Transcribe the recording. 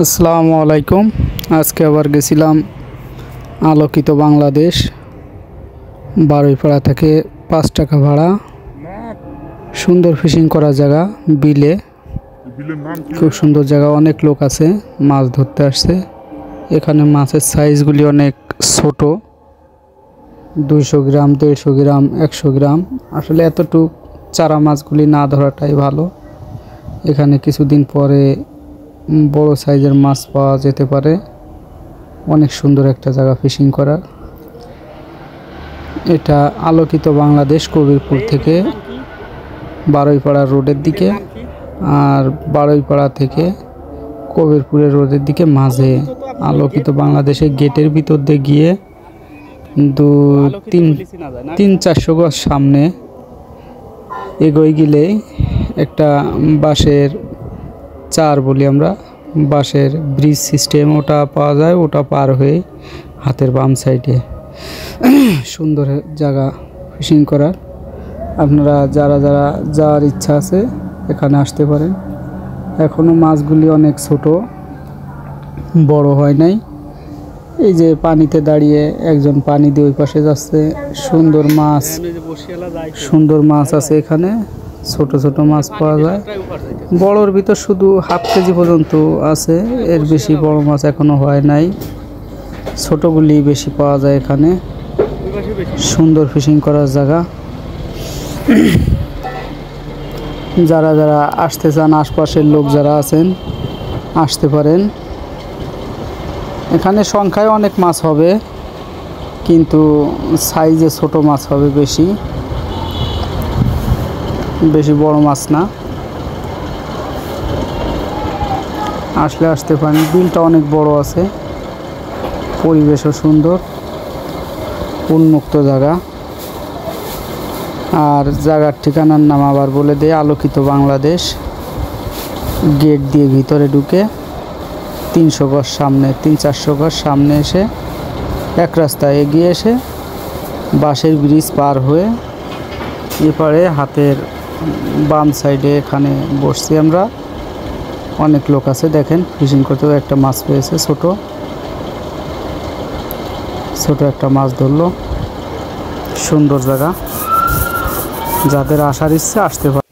আসসালামু আলাইকুম। আজকে আবার গেছিলাম আলোকিত বাংলাদেশ। বারুইপাড়া থেকে 5 টাকা ভাড়া। সুন্দর ফিশিং করার জায়গা, বিলে খুব সুন্দর জায়গা। অনেক লোক আছে, মাছ ধরতে আসছে। এখানে মাছের সাইজগুলি অনেক ছোট, 200 গ্রাম, 150 গ্রাম, 100 গ্রাম। আসলে এতটুক চারা মাছগুলি না ধরাটাই ভালো। এখানে কিছুদিন পরে বড় সাইজের মাছ পাওয়া যেতে পারে। অনেক সুন্দর একটা জায়গা ফিশিং করার। এটা আলোকিত বাংলাদেশ, কবিরপুর থেকে বারুইপাড়া রোডের দিকে, আর বারুইপাড়া থেকে কবিরপুরের রোডের দিকে মাঝে আলোকিত বাংলাদেশের গেটের ভিতর দিয়ে গিয়ে 300-400 গজ সামনে এগোয় গেলে একটা বাঁশের চার বলি আমরা, বাঁশের ব্রিজ সিস্টেম, ওটা পাওয়া যায়। ওটা পার হয়ে হাতের বাম সাইডে সুন্দর জায়গা ফিশিং করার। আপনারা যারা যারা যাওয়ার ইচ্ছা আছে এখানে আসতে পারেন। এখনও মাছগুলি অনেক ছোট, বড় হয় নাই। এই যে পানিতে দাঁড়িয়ে একজন পানি দিয়ে ওই পাশে যাচ্ছে। সুন্দর মাছ, সুন্দর মাছ আছে এখানে। ছোট ছোট মাছ পাওয়া যায়। বড়র ভিতর শুধু হাফ কেজি পর্যন্ত আছে, এর বেশি বড় মাছ এখনো হয় নাই। ছোটগুলি বেশি পাওয়া যায় এখানে। সুন্দর ফিশিং করার জায়গা। যারা যারা আসতে চান, আশপাশের লোক যারা আছেন আসতে পারেন। এখানে সংখ্যায় অনেক মাছ হবে, কিন্তু সাইজে ছোট মাছ হবে বেশি, বেশি বড় মাছ না। আসতে পারেন। বিলটা অনেক বড় আছে, পরিবেশও সুন্দর, উন্মুক্ত জায়গা। আর জায়গার ঠিকানার নাম আবার বলে দেয়, আলোকিত বাংলাদেশ। গেট দিয়ে ভিতরে ঢুকে 300 গজ সামনে, 300-400 গজ সামনে এসে এক রাস্তায় এগিয়ে এসে বাঁশের ব্রিজ পার হয়ে এপারে হাতের বাম সাইডে এখানে বসছি আমরা। অনেক লোক আছে, দেখেন ফিশিং করতেও একটা মাছ পেয়েছে, ছোট একটা মাছ ধরলো। সুন্দর জায়গা, যাদের আসার ইচ্ছা আসতে পারে।